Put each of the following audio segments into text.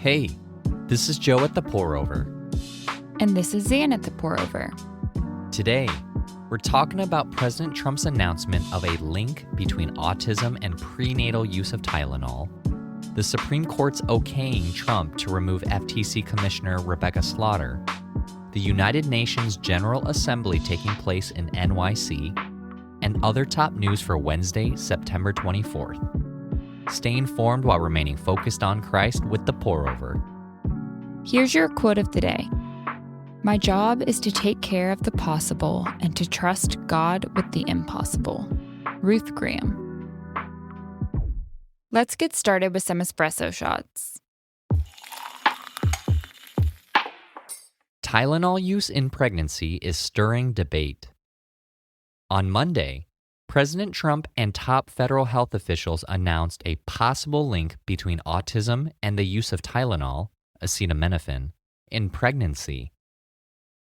Hey, this is Joe at the Pour Over. And this is Zan at the Pour Over. Today, we're talking about President Trump's announcement of a link between autism and prenatal use of Tylenol, the Supreme Court's okaying Trump to remove FTC Commissioner Rebecca Slaughter, the United Nations General Assembly taking place in NYC, and other top news for Wednesday, September 24th. Stay informed while remaining focused on Christ with the Pour Over. Here's your quote of the day. My job is to take care of the possible and to trust God with the impossible. Ruth Graham. Let's get started with some espresso shots. Tylenol use in pregnancy is stirring debate. On Monday, President Trump and top federal health officials announced a possible link between autism and the use of Tylenol, acetaminophen, in pregnancy.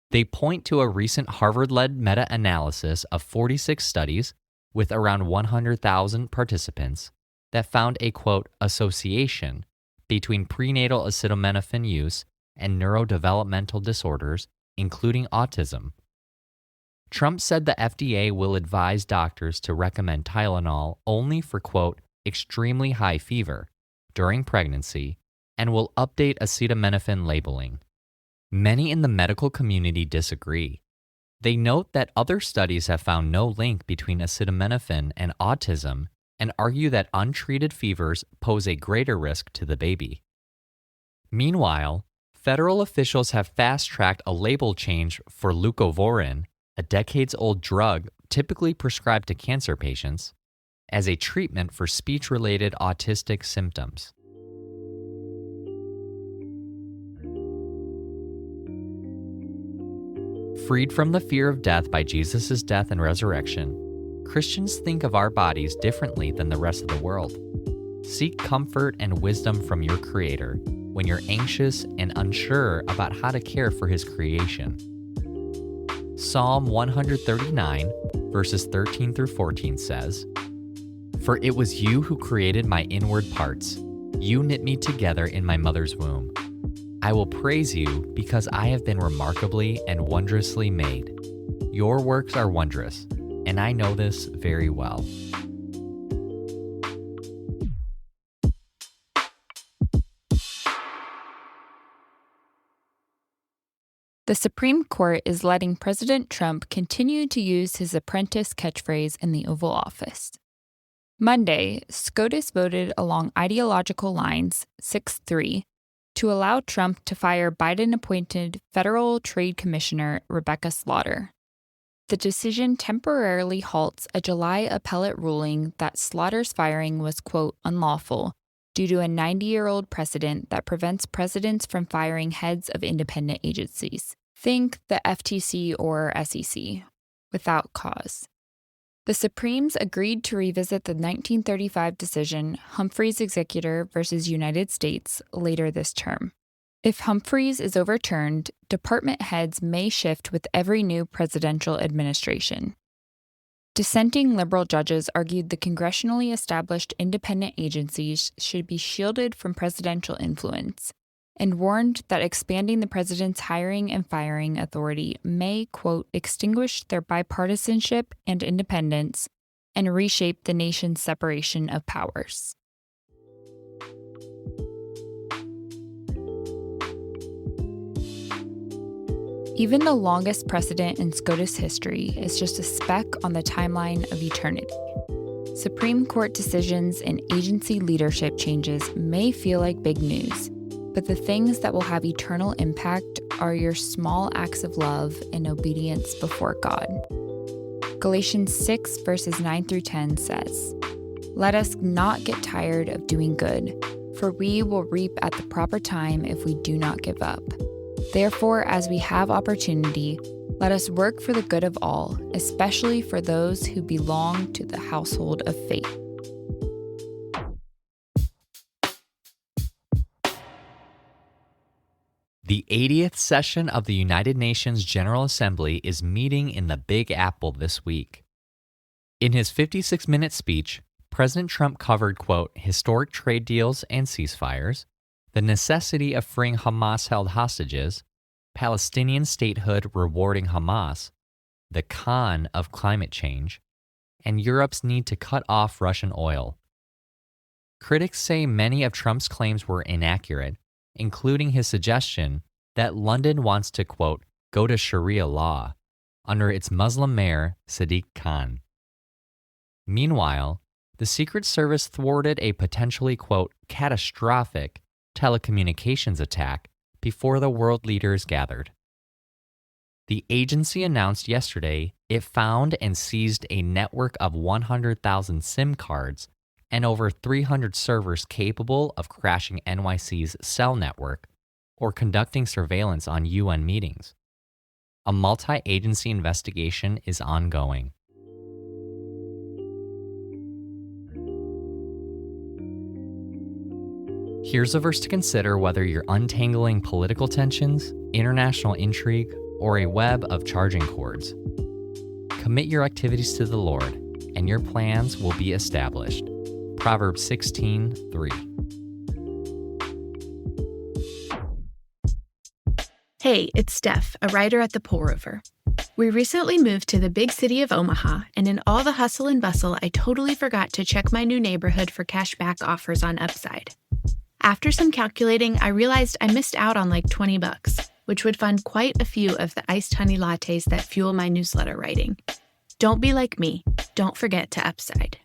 They point to a recent Harvard-led meta-analysis of 46 studies with around 100,000 participants that found a, quote, association between prenatal acetaminophen use and neurodevelopmental disorders, including autism. Trump said the FDA will advise doctors to recommend Tylenol only for, quote, extremely high fever during pregnancy and will update acetaminophen labeling. Many in the medical community disagree. They note that other studies have found no link between acetaminophen and autism and argue that untreated fevers pose a greater risk to the baby. Meanwhile, federal officials have fast-tracked a label change for leucovorin, a decades-old drug typically prescribed to cancer patients, as a treatment for speech-related autistic symptoms. Freed from the fear of death by Jesus' death and resurrection, Christians think of our bodies differently than the rest of the world. Seek comfort and wisdom from your Creator when you're anxious and unsure about how to care for His creation. Psalm 139, verses 13 through 14 says, For it was you who created my inward parts. You knit me together in my mother's womb. I will praise you because I have been remarkably and wondrously made. Your works are wondrous, and I know this very well. The Supreme Court is letting President Trump continue to use his apprentice catchphrase in the Oval Office. Monday, SCOTUS voted along ideological lines 6-3 to allow Trump to fire Biden-appointed Federal Trade Commissioner Rebecca Slaughter. The decision temporarily halts a July appellate ruling that Slaughter's firing was, quote, unlawful due to a 90-year-old precedent that prevents presidents from firing heads of independent agencies. Think the FTC or SEC, without cause. The Supremes agreed to revisit the 1935 decision Humphreys Executor versus United States later this term. If Humphreys is overturned, department heads may shift with every new presidential administration. Dissenting liberal judges argued the congressionally established independent agencies should be shielded from presidential influence, and warned that expanding the president's hiring and firing authority may, quote, extinguish their bipartisanship and independence and reshape the nation's separation of powers. Even the longest precedent in SCOTUS history is just a speck on the timeline of eternity. Supreme Court decisions and agency leadership changes may feel like big news, but the things that will have eternal impact are your small acts of love and obedience before God. Galatians 6 verses 9 through 10 says, Let us not get tired of doing good, for we will reap at the proper time if we do not give up. Therefore, as we have opportunity, let us work for the good of all, especially for those who belong to the household of faith. The 80th session of the United Nations General Assembly is meeting in the Big Apple this week. In his 56-minute speech, President Trump covered, quote, historic trade deals and ceasefires, the necessity of freeing Hamas-held hostages, Palestinian statehood rewarding Hamas, the con of climate change, and Europe's need to cut off Russian oil. Critics say many of Trump's claims were inaccurate, including his suggestion that London wants to, quote, go to Sharia law under its Muslim mayor, Sadiq Khan. Meanwhile, the Secret Service thwarted a potentially, quote, catastrophic telecommunications attack before the world leaders gathered. The agency announced yesterday it found and seized a network of 100,000 SIM cards and over 300 servers capable of crashing NYC's cell network or conducting surveillance on UN meetings. A multi-agency investigation is ongoing. Here's a verse to consider whether you're untangling political tensions, international intrigue, or a web of charging cords. Commit your activities to the Lord, and your plans will be established. Proverbs 16:3. Hey, it's Steph, a writer at The Pour-Over. We recently moved to the big city of Omaha, and in all the hustle and bustle, I totally forgot to check my new neighborhood for cashback offers on Upside. After some calculating, I realized I missed out on like $20, which would fund quite a few of the iced honey lattes that fuel my newsletter writing. Don't be like me. Don't forget to Upside.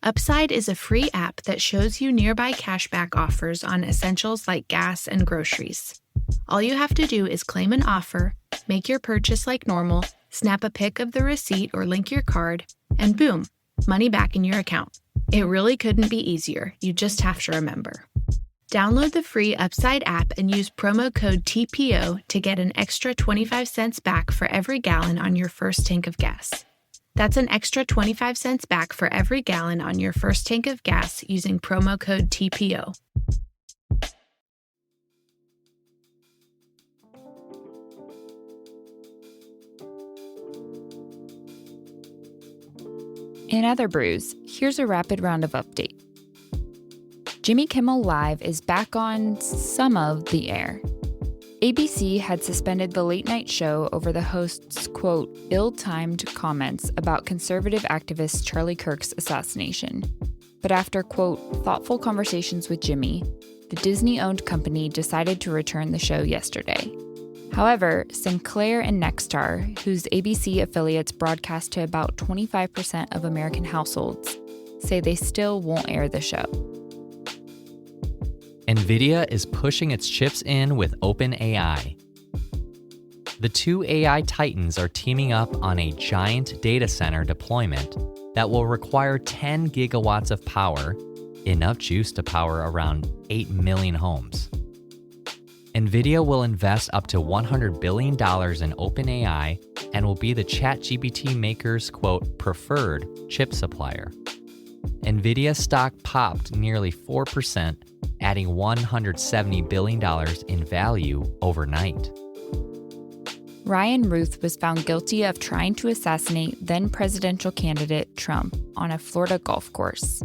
Upside is a free app that shows you nearby cashback offers on essentials like gas and groceries. All you have to do is claim an offer, make your purchase like normal, snap a pic of the receipt or link your card, and boom, money back in your account. It really couldn't be easier. You just have to remember. Download the free Upside app and use promo code TPO to get an extra 25 cents back for every gallon on your first tank of gas. That's an extra 25 cents back for every gallon on your first tank of gas using promo code TPO. In other brews, here's a rapid round of update. Jimmy Kimmel Live is back on some of the air. ABC had suspended the late-night show over the host's, quote, ill-timed comments about conservative activist Charlie Kirk's assassination. But after, quote, thoughtful conversations with Jimmy, the Disney-owned company decided to return the show yesterday. However, Sinclair and Nexstar, whose ABC affiliates broadcast to about 25% of American households, say they still won't air the show. NVIDIA is pushing its chips in with OpenAI. The two AI titans are teaming up on a giant data center deployment that will require 10 gigawatts of power, enough juice to power around 8 million homes. NVIDIA will invest up to $100 billion in OpenAI and will be the ChatGPT maker's, quote, preferred chip supplier. NVIDIA stock popped nearly 4%, adding $170 billion in value overnight. Ryan Ruth was found guilty of trying to assassinate then-presidential candidate Trump on a Florida golf course.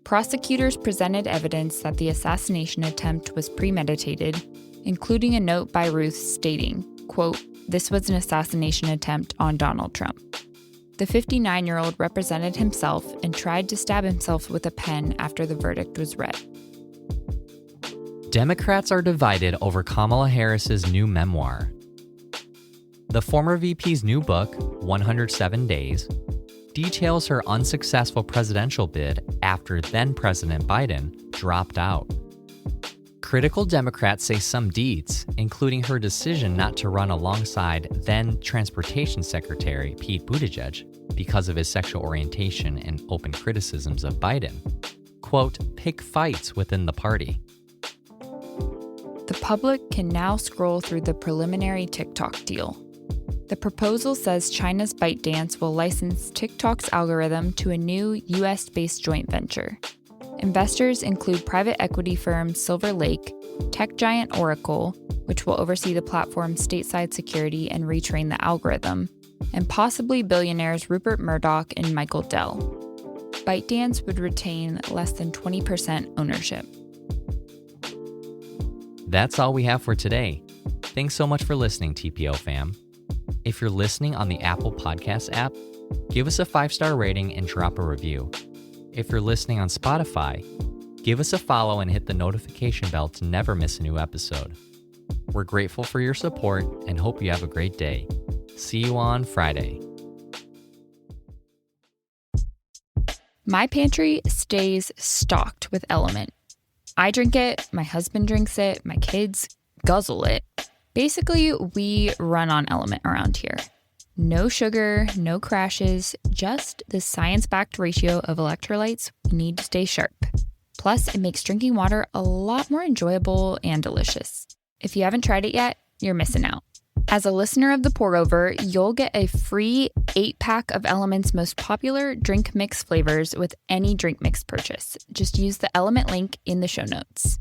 Prosecutors presented evidence that the assassination attempt was premeditated, including a note by Ruth stating, quote, this was an assassination attempt on Donald Trump. The 59-year-old represented himself and tried to stab himself with a pen after the verdict was read. Democrats are divided over Kamala Harris's new memoir. The former VP's new book, 107 Days, details her unsuccessful presidential bid after then-President Biden dropped out. Critical Democrats say some deeds, including her decision not to run alongside then-Transportation Secretary Pete Buttigieg because of his sexual orientation and open criticisms of Biden, quote, pick fights within the party. The public can now scroll through the preliminary TikTok deal. The proposal says China's ByteDance will license TikTok's algorithm to a new U.S.-based joint venture. Investors include private equity firm Silver Lake, tech giant Oracle, which will oversee the platform's stateside security and retrain the algorithm, and possibly billionaires Rupert Murdoch and Michael Dell. ByteDance would retain less than 20% ownership. That's all we have for today. Thanks so much for listening, TPO fam. If you're listening on the Apple Podcast app, give us a 5-star rating and drop a review. If you're listening on Spotify, give us a follow and hit the notification bell to never miss a new episode. We're grateful for your support and hope you have a great day. See you on Friday. My pantry stays stocked with Element. I drink it, my husband drinks it, my kids guzzle it. Basically, we run on Element around here. No sugar, no crashes, just the science-backed ratio of electrolytes we need to stay sharp. Plus, it makes drinking water a lot more enjoyable and delicious. If you haven't tried it yet, you're missing out. As a listener of The Pour Over, you'll get a free 8-pack of Element's most popular drink mix flavors with any drink mix purchase. Just use the Element link in the show notes.